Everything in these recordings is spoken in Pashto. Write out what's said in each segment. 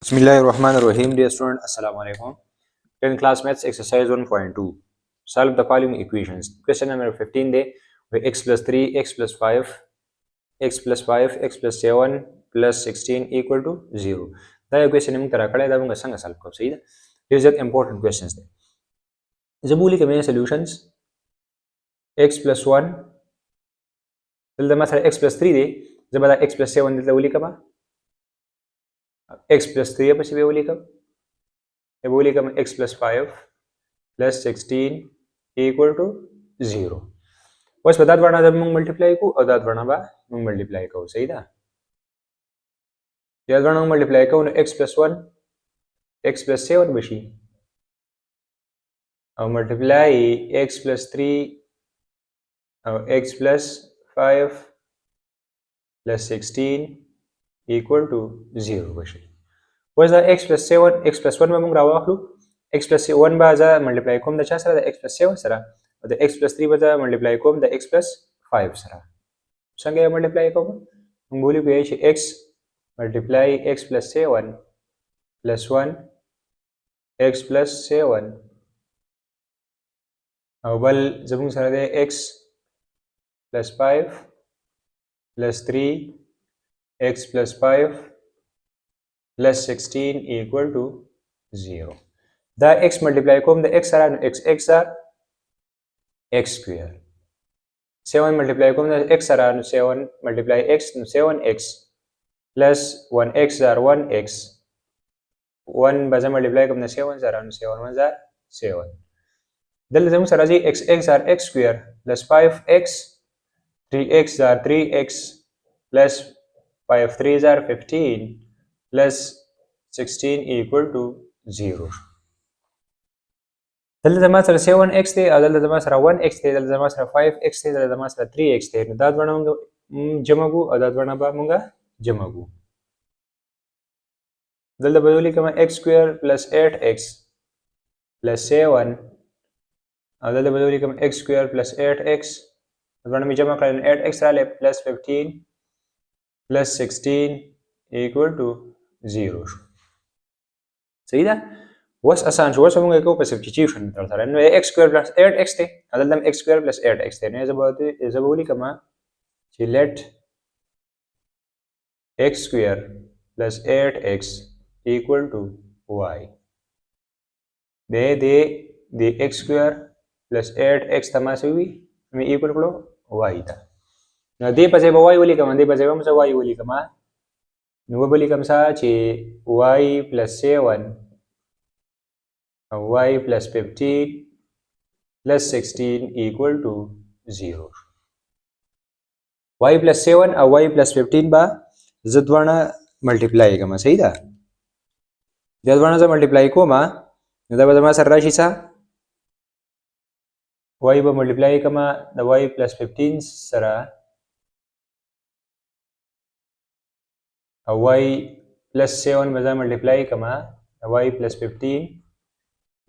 Bismillahirrahmanirrahim. Dear student, Assalamu alaikum. 10th class maths exercise 1.2. Solve the following equations. Question number 15 day where x plus 3, x plus 5, x plus 5, x plus 7 plus 16 equal to 0. The equation is solve. Here's the important questions. Zabuli के solutions x plus 1 دلته مثلا x plus 3 دی زبدا x plus 7 دلته ولیکم x plus 3 پسې به ولیکم x plus 5 plus 16 equal to 0 اوس په دا ورنه د موږ ملټیپلای کو او دا ورنه به موږ ملټیپلای کوو صحیح ده یا ورنه ملټیپلای کوو نو x plus 1 x plus 7 بشي او ملټیپلای x plus 3 او x plus 5 plus 16 equal to 0 بشي وز دا x plus 7 x plus 1 به موږ راواخلو x plus 1 به زه ملټیپلای کوم د چا سره د x plus 7 سره او د x plus 3 به زه ملټیپلای کوم د x plus 5 سره څنګه یې ملټیپلای کوم موږ ولیکو چې x ملټیپلای x plus 7 plus 1 x plus 7 او بل زموږ سره د x plus 5 plus 3 x plus 5 plus 16 equal to 0. دا x multiply کوم د x سره نو x are x square. 7 multiply کوم د x سره نو 7 multiply x نو 7x plus 1x are 1x. 1 به multiply کوم د 7 سره نو 7 1 are 7. دلته زموږ سره راځي x are x square plus 5x 3x are 3x plus 5 3s are 15 plus 16 equal to 0. دلته زما سره 7x دی او دلته زما سره 1x دی دلته زما سره 5x دی دلته زما سره 3x دی نو دا ورنه موږ جمع کو او دا ورنه به موږ جمع کو دلته به ولیکم x square plus 8x plus 7 او دلته به ولیکم x square plus 8x ورنه می جمع کړل 8x رااله plus 15 plus 16 equal to 0 صحیح ده اوس آسان شو اوس موږ کوو په سبسټیټیوشن تر سره نو x square plus 8x دی عدالت x square plus 8x دی نو زه به ولیکم چې let x square plus 8x equal to y د x square plus 8x تماسوي مې equal کړو y ته نو دې په ځای به y ولیکم دې په ځای به موږ y ولیکم نو ولیکم چې y plus 7 او y plus 15 plus 16 equal to 0 y plus 7 او y plus 15 به زه دوانه ملټیپلای کوم صحیح ده دا دوانه زه ملټیپلای کوم نو دا به زما سره راشي څه y به ملټیپلای کوم د y plus 15 سره او y plus 7 به زه ملټیپلای کوم y plus 15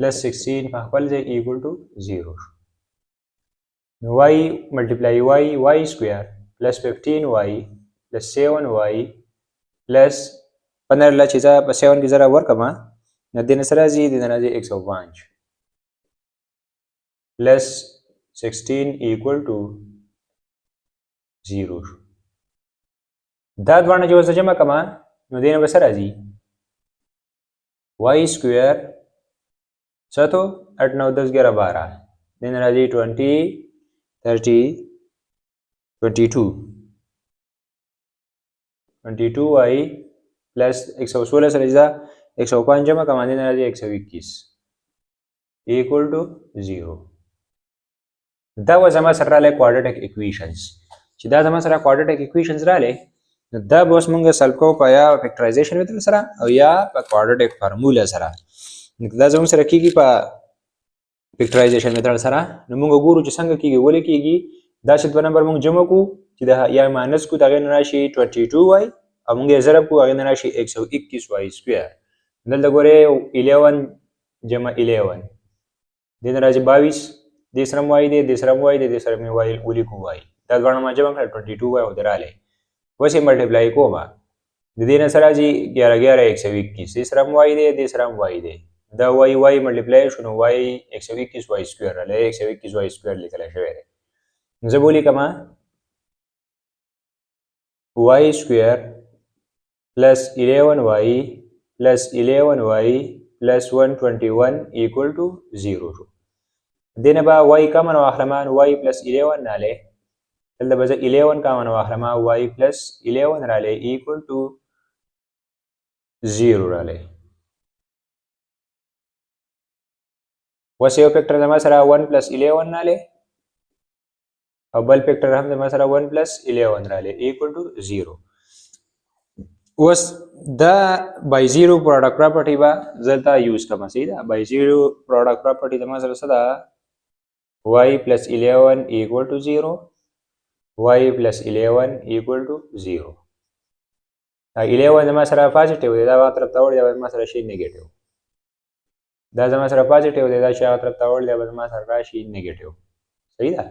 plus 16 په خپل ځای equal to 0 نو y multiply y square plus 15y plus 7y plus 15 لا چې زه په 7 کې زره ورکم نو دینه سره زی دینه راځي 105 plus 16 equal to 0 دا دوانه چې وسه جمع کما نو دینه به سره راځي y square ساتو 8 9 10 11 12 دین راځي 20 30 22 22y plus 116 سره ځا 105 جمع کوم دین راځي 121 equal to 0 دا و زما سره له quadratic equations چې دا زما سره quadratic equations رااله دا به اوس موږ سولو کوو په یا فیکټرایزیشن میتھډ سره او یا په quadratic فارمولا سره دا زموږ سره کیږي په فیکټرایزیشن میتھډ سره نو موږ ګورو چې څنګه کیږي ولې کیږي دا چې دوه نمبر موږ جمع کو چې دا یا ماینس کو دا غن راشي 22y او موږ یې ضرب کو غن راشي 121y سکوير دلته ګوره 11 جمع 11 دین راځي 22 د سره y دی د سره y دی د سره مې y ولیکو y دا غواړم جمع کړ 22y او دراله وسه ملټیپلای کوما د دې نه سره چې 11 121 دې سره هم وای دی دې سره هم وای دی دا وای وای ملټیپلای شو نو وای 121 وای سکویر راځي 121 وای سکویر لیکل شوی دی زه به ولیکم y square plus 11y plus 11y plus 121 equal to 0 شو دینه با y کامن واخلم y plus 11 راله دلته به 11 کامن واخلم y plus 11 راله equal to 0 راله وس یو فیکټر زما سره 1 plus 11 راله او بل فیکټر هم زما سره 1 plus 11 راله equal to 0 اوس دا by zero product property با زلتا یوز کوم صحیح ده by zero product property زما سره څه ده y plus 11 equal to 0 y plus 11 equal to 0 دا 11 زما سره پازیټیو دی دا وا طرف ته وړي دا زما سره شي نیگیټیو دا زما سره پازیټیو دی دا شي طرف ته وړي دا زما سره راشي نیگیټیو صحیح ده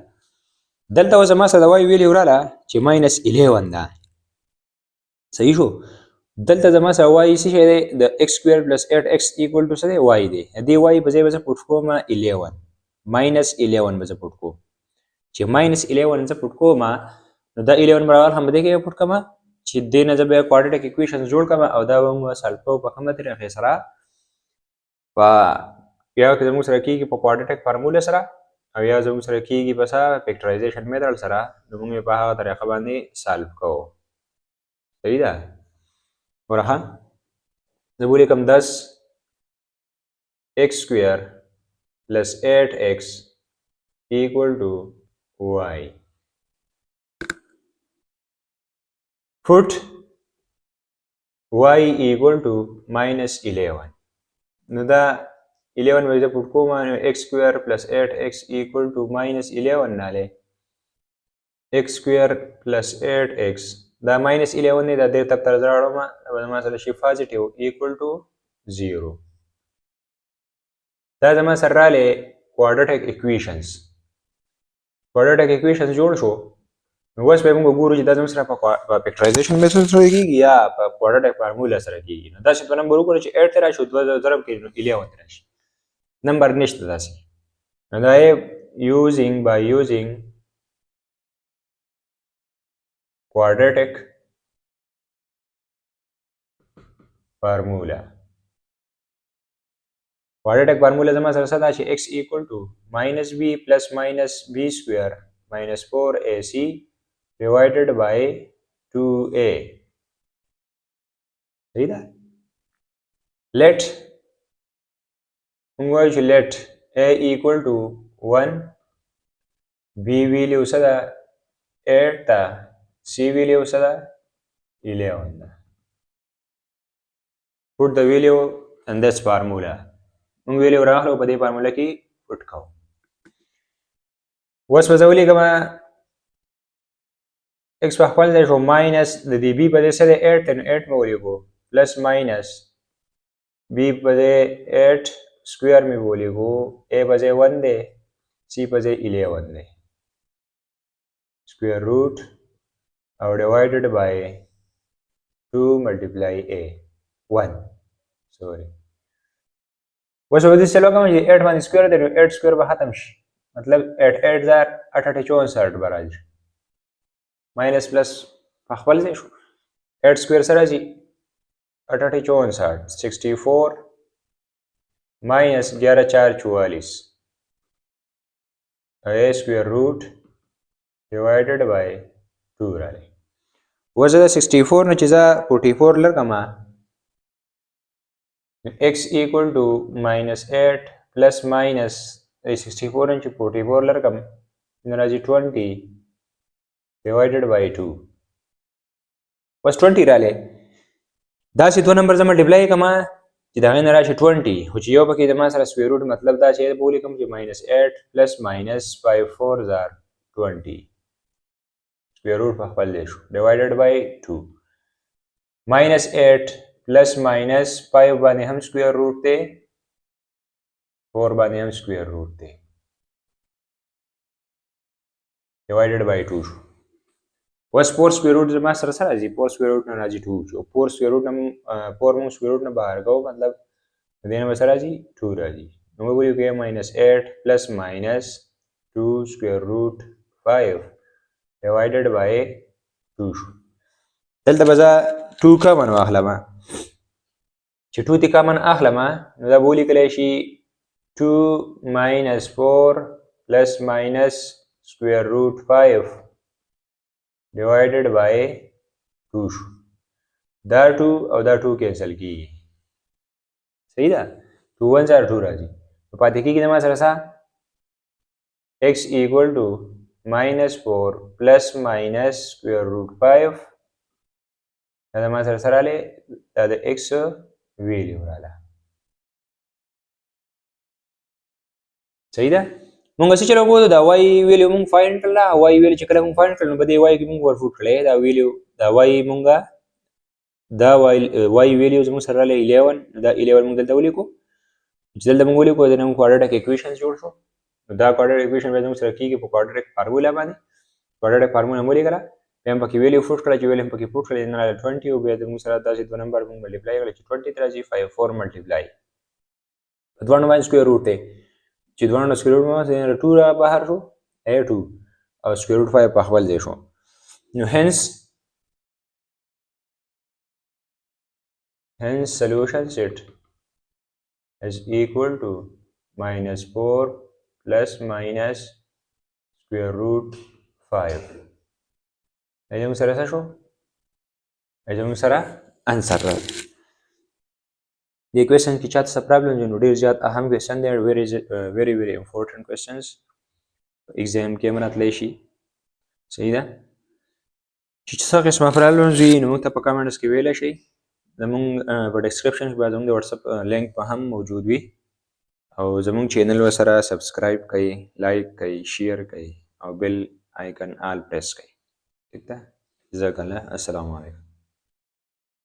دلته زما سره y ویلی وراله چې -11 ده صحیح شو دلته زما سره y څه شی دی د x square plus 8x equal to څه دی y دی دې y په ځای به پټ کوم 11 -11 به پټ کوم چې -11 زه پټ کوم نو دا 11 برابر هم دې کې پټ کوم چې دې نه زه به کوادریټک ایکویشن جوړ کوم او دا به موږ سالو په کومه طریقې سره په یا که زموږ سره کېږي په کوادریټک فارموله سره او یا زموږ سره کېږي په فیکټرایزیشن میتھډ سره نو موږ په هغه طریقه باندې سالو کوو صحیح ده ورها زه به ولیکم 10 x square plus 8x equal to y put y equal to -11 نو دا 11 به زه پټ کوم نو x square plus 8x equal to -11 ناله x square plus 8x دا -11 نه دا دې تک تر ځاړم دا ما سره شي پازیټیو equal to 0 دا زما سره رااله کوادریټک ایکویشنز جوړ شو نو اوس به موږ وګورو چې دا زما سره په فیکټرایزیشن میثډ سره کیږي یا په کوادریټک فارمولا سره کیږي نو دا چې په نمبر وګورو چې 8 راشي 2 ضرب کړي نو 11 راشي نمبر نشته داسې نو دا by using quadratic formula زما سره څه ده چې x equal to -b plus -b square minus 4ac divided by 2a صحیح ده let موږ وایو چې let a equal to 1 b ویلیو څه ده 8 ده c ویلیو څه ده 11 ده put the value in this formula موږ ویلیو راغلو په دې فارمولا کې پټ کوو اوس به زه ولیکم x په خپل ځای شو ماینس د دې b په ځای سره 8 نو 8 مې ولیکو پلس ماینس b په ځای 8 سکویر مې ولیکو a په ځای 1 دی c په ځای 11 دی square root او divided by 2 multiply a 1 sorry اوس به دې چلو کوم چې 8 باندې سکویر دی نو 8 سکویر به ختم شي مطلب 8 8 زار 864 به راځي ماینس پلس په خپل ځای شو 8 سکویر سره راځي 864 64 माइनस 11 4 44 a square root divided by 2 راځي وزه 64 نه چې za 44 لرګما x equal to -8 plus minus 64 نه چې 44 لرګم نو راځي 20 divided by 2 بس 20 رااله دا سي دو نمبر زما ملټیپلای کما چې دا نه راشي 20 خو چې یو پکې د ما سره سکویر روټ مطلب دا چې بولې کوم چې -8 plus -5 4 زار 20 سکویر روټ په خپل دی شو ډیوایډډ بای 2 -8 plus -5 باندې هم سکویر روټ دی 4 باندې هم سکویر روټ دی ډیوایډډ بای 2 شو اوس 4 سکویر روټ زما سره سره راځي 4 سکویر روټ نه راځي 2 چې 4 سکویر روټ نه 4 مونږ سکویر روټ نه بهر کوو مطلب د دې نه به څه راځي 2 راځي نو موږ ولیکو ماینس 8 پلس ماینس 2 سکویر روټ 5 ډیوایډډ بای 2 شو دلته به زه 2 کامن واخلم چې 2 دې کامن اخلم نو دا به ولیکلی شي 2 minus 4 plus minus square root 5 divided by 2 شو دا 2 او دا 2 کینسل کیږي صحیح ده 2 1 are 2 راځي نو پاتې کیږي د ما سره څه x equal to minus 4 plus minus square root 5 دا د ما سره سره راغلی دا د x ویلیو راغله صحیح ده مونږ څه چلو کوو دا وای ویلیو مونږ فایند کړله وای ویلیو چې کله مونږ فایند کړل نو په دې وای کې مونږ ورفوټ کړی دا ویلیو دا وای مونږ دا وای ویلیو زموږ سره راغلی 11 دا 11 مونږ دلته ولیکو چې دلته مونږ ولیکو د نوم کوادرټک ایکویشنز جوړ شو نو دا کوادرټک ایکویشن به زموږ سره کیږي په کوادرټک فارمولا باندې کوادرټک فارمولا مو لیکله بیا هم پکې ویلیو فوټ کړه چې ویلیو هم پکې فوټ کړه نه 20 او بیا زموږ سره داسې دوه نمبر مونږ ملټیپلای کړل چې 20 راځي 5 4 ملټیپلای دوه باندې سکوير روټ دی چې دوه نه سکوير روټ ما 2 را بهر شو a2 او سکوير روټ 5 په خپل ځای شو نو hence solution set is equal to minus 4 plus minus square root 5 ایجم سره څه شو ایجم سره انسر راځي The question کې چاته څه پرابلم دی نو ډیر زیات اهم کوېسچن دی very very important questions exam کې مراتلی شي صحیح ده چې څه قسمه پرابلمز وي نو موږ ته په کمنټس کې ویلی شئ زموږ په ډسکرپشن کې به زموږ د واتساپ لینک په هم موجود وي او زموږ چینل ورسره سبسکرایب کړئ لایک کړئ شیر کړئ او بیل آیکن آل پریس کړئ ٹھیک ده جزاک الله السلام علیکم